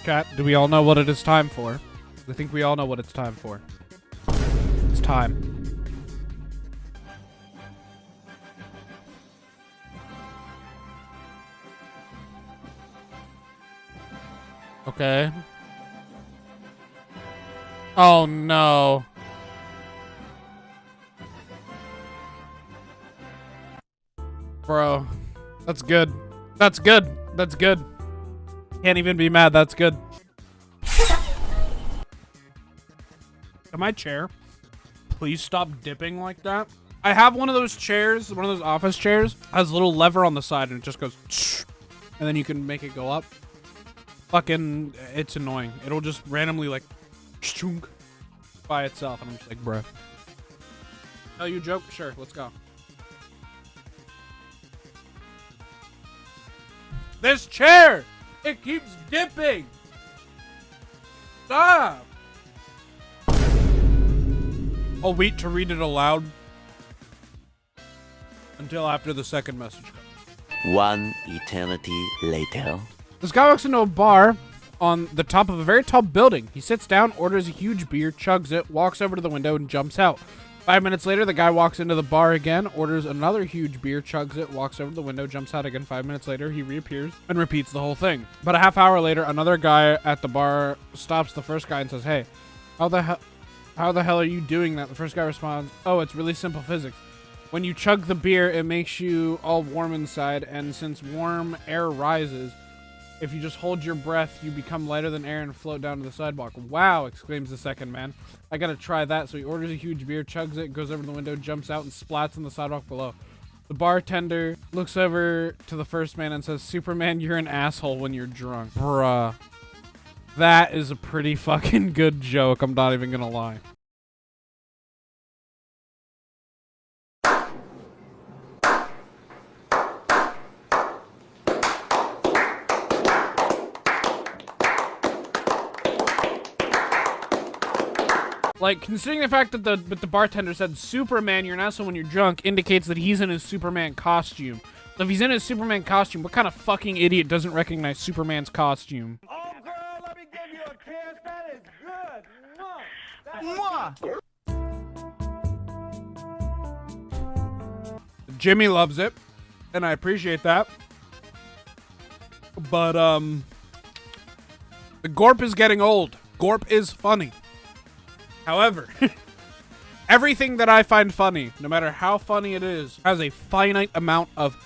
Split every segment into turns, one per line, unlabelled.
Chat, do we all know what it is time for? I think we all know what it's time for. It's time. Okay. Oh no. Bro. That's good. That's good. That's good. Can't even be mad. That's good. Can my chair please stop dipping like that? I have one of those chairs, one of those office chairs, has a little lever on the side and it just goes and then you can make it go up. Fucking, it's annoying. It'll just randomly like by itself and I'm just like, bruh. Oh, you joke? Sure, let's go. This chair! It keeps dipping! Stop! I'll wait to read it aloud until after the second message comes.
One eternity later.
This guy walks into a bar on the top of a very tall building. He sits down, orders a huge beer, chugs it, walks over to the window, and jumps out. 5 minutes later, the guy walks into the bar again, orders another huge beer, chugs it, walks over to the window, jumps out again. 5 minutes later, he reappears and repeats the whole thing. About a half hour later, another guy at the bar stops the first guy and says, "Hey, how the hell are you doing that?" The first guy responds, "Oh, it's really simple physics. When you chug the beer, it makes you all warm inside, and since warm air rises, if you just hold your breath, you become lighter than air and float down to the sidewalk." "Wow," exclaims the second man. "I gotta try that." So he orders a huge beer, chugs it, goes over to the window, jumps out, and splats on the sidewalk below. The bartender looks over to the first man and says, "Superman, you're an asshole when you're drunk." Bruh. That is a pretty fucking good joke, I'm not even gonna lie. Like, considering the fact that the bartender said, "Superman, you're an asshole when you're drunk," indicates that he's in his Superman costume. So if he's in his Superman costume, what kind of fucking idiot doesn't recognize Superman's costume?
Oh, girl, let me give you a kiss. That is good. Mwah.
Jimmy loves it, and I appreciate that. But, the Gorp is getting old. Gorp is funny. However, everything that I find funny, no matter how funny it is, has a finite amount of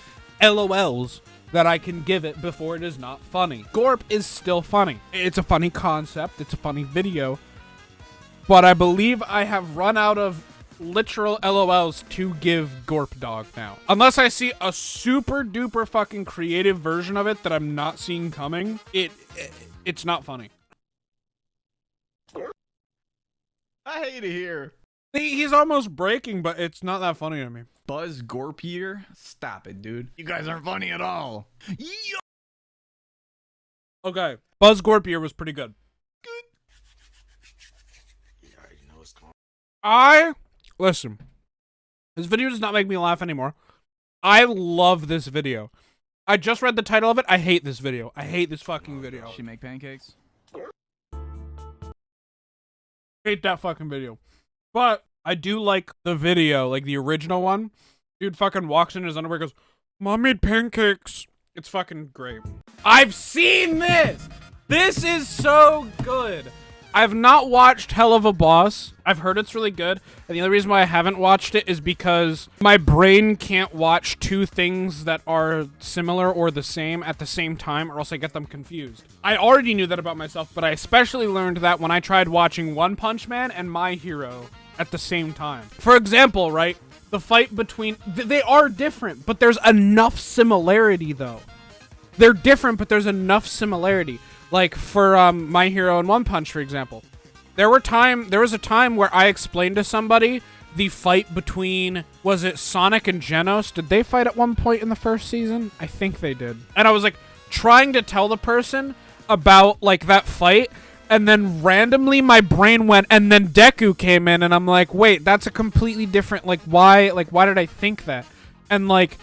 LOLs that I can give it before it is not funny. Gorp is still funny. It's a funny concept. It's a funny video. But I believe I have run out of literal LOLs to give Gorp Dog now. Unless I see a super duper fucking creative version of it that I'm not seeing coming, it's not funny.
I hate it here.
He's almost breaking, but it's not that funny to me.
Buzz Gorpier? Stop it, dude. You guys aren't funny at all. Yo!
Okay. Buzz Gorpier was pretty good. Listen. This video does not make me laugh anymore. I love this video. I just read the title of it. I hate this video. I hate this fucking video.
She make pancakes?
Hate that fucking video. But I do like the video, like the original one. Dude fucking walks in his underwear and goes, "Mom made pancakes." It's fucking great. I've seen this! This is so good. I've not watched Hell of a Boss. I've heard it's really good. And the only reason why I haven't watched it is because my brain can't watch two things that are similar or the same at the same time, or else I get them confused. I already knew that about myself, but I especially learned that when I tried watching One Punch Man and My Hero at the same time. For example, right? The fight between... They are different, but there's enough similarity, though. They're different, but there's enough similarity. Like, for My Hero and One Punch, for example. There was a time where I explained to somebody the fight between, was it Sonic and Genos? Did they fight at one point in the first season? I think they did. And I was, like, trying to tell the person about, like, that fight, and then randomly my brain went, and then Deku came in, and I'm like, wait, that's a completely different, like, why did I think that? And, like,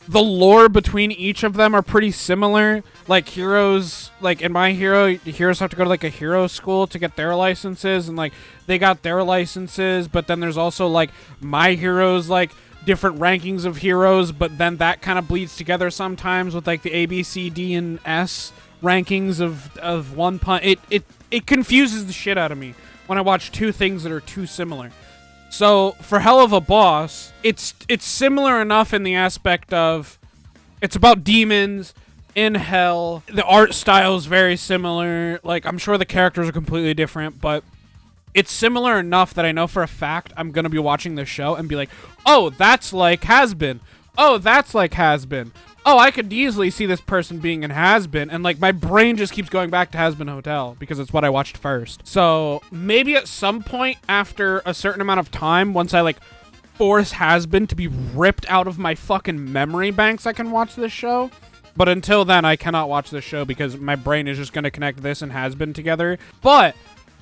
the lore between each of them are pretty similar. Like heroes, like in My Hero, heroes have to go to like a hero school to get their licenses, and like they got their licenses, but then there's also like My Heroes, like different rankings of heroes, but then that kind of bleeds together sometimes with like the A, B, C, D, and S rankings of One Punch. It confuses the shit out of me when I watch two things that are too similar. So for Hell of a Boss, it's similar enough in the aspect of it's about demons in hell. The art style is very similar. Like, I'm sure the characters are completely different, but it's similar enough that I know for a fact I'm gonna be watching this show and be like, oh, that's like Has-Been. Oh, that's like Has-Been. Oh, I could easily see this person being in Has-Been, and like my brain just keeps going back to Has-Been Hotel because it's what I watched first. So maybe at some point after a certain amount of time, once I like force Has-Been to be ripped out of my fucking memory banks, I can watch this show. But until then, I cannot watch this show because my brain is just gonna connect this and Has-Been together. But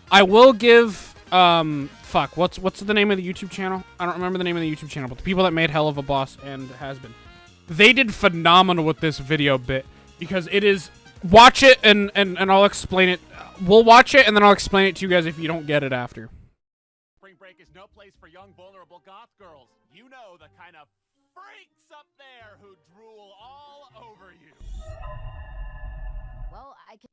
I will give fuck, what's the name of the YouTube channel? I don't remember the name of the YouTube channel, but the people that made Hell of a Boss and Has-Been, they did phenomenal with this video bit because it is, watch it and I'll explain it. We'll watch it and then I'll explain it to you guys if you don't get it after.
Spring break is no place for young, vulnerable goth girls. You know, the kind of freaks up there who drool all over you.
Well, I can.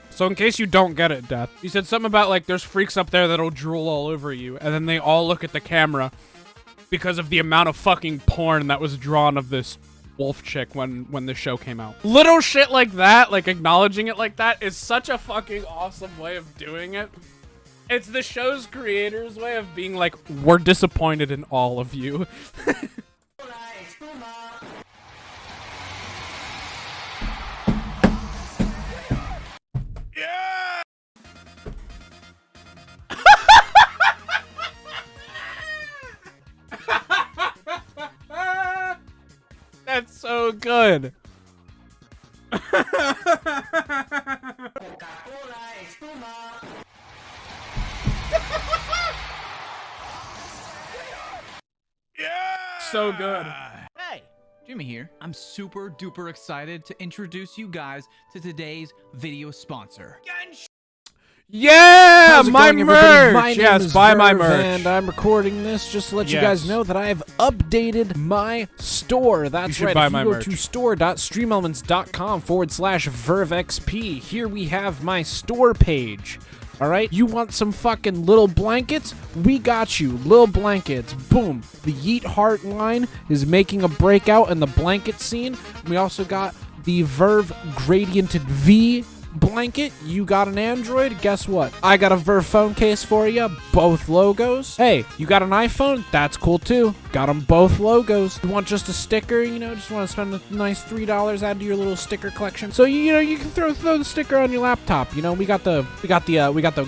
So in case you don't get it, Death, you said something about like there's freaks up there that'll drool all over you, and then they all look at the camera because of the amount of fucking porn that was drawn of this wolf chick when the show came out. Little shit like that, like acknowledging it like that, is such a fucking awesome way of doing it. It's the show's creators' way of being like, we're disappointed in all of you. That's so good. So good.
Hey, Jimmy here. I'm super duper excited to introduce you guys to today's video sponsor.
Yeah,
How's it
my
going, everybody? My
merch.
name
Yes,
is
buy my
Verve,
merch.
and I'm recording this just to let you guys
Yes.
know that I have updated my store. That's
should
right.
buy
If
my
you go
merch.
to store.streamelements.com/VerveXP, here we have my store page. All right, you want some fucking little blankets? We got you, little blankets. Boom. The Yeet Heart line is making a breakout in the blanket scene. We also got the Verve Gradiented V blanket. You got an Android? Guess what? I got a Verve phone case for you. Both logos. Hey, you got an iPhone? That's cool too. Got them both logos. You want just a sticker? You know, just want to spend a nice $3 add to your little sticker collection. So you know you can throw the sticker on your laptop. You know, we got the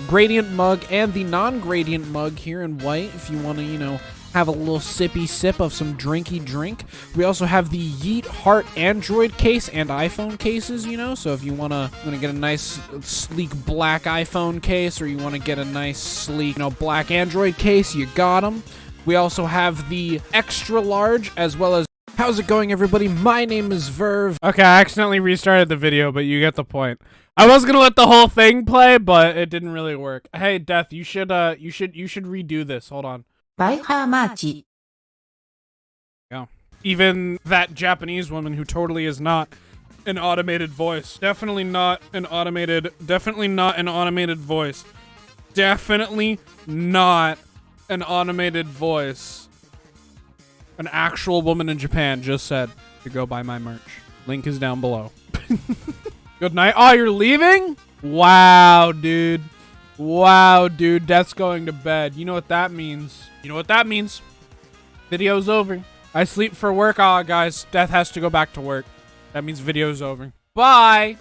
gradient mug and the non-gradient mug here in white. If you want to, you know, have a little sippy sip of some drinky drink. We also have the Yeet Heart Android case and iPhone cases, you know, so if you want to get a nice sleek black iPhone case, or you want to get a nice sleek, you know, black Android case, you got them. We also have the extra large, as well as, how's it going, everybody? My name is Verve.
Okay, I accidentally restarted the video, but you get the point. I was gonna let the whole thing play, but it didn't really work. Hey, Death, you should redo this. Hold on.
Buy how much?
Yeah. Even that Japanese woman who totally is not an automated voice. Definitely not an automated voice. Definitely not an automated voice. An actual woman in Japan just said to go buy my merch. Link is down below. Good night. Oh, you're leaving? Wow, dude. Wow, dude. Death's going to bed. You know what that means? You know what that means? Video's over. I sleep for work. Ah, guys. Death has to go back to work. That means video's over. Bye.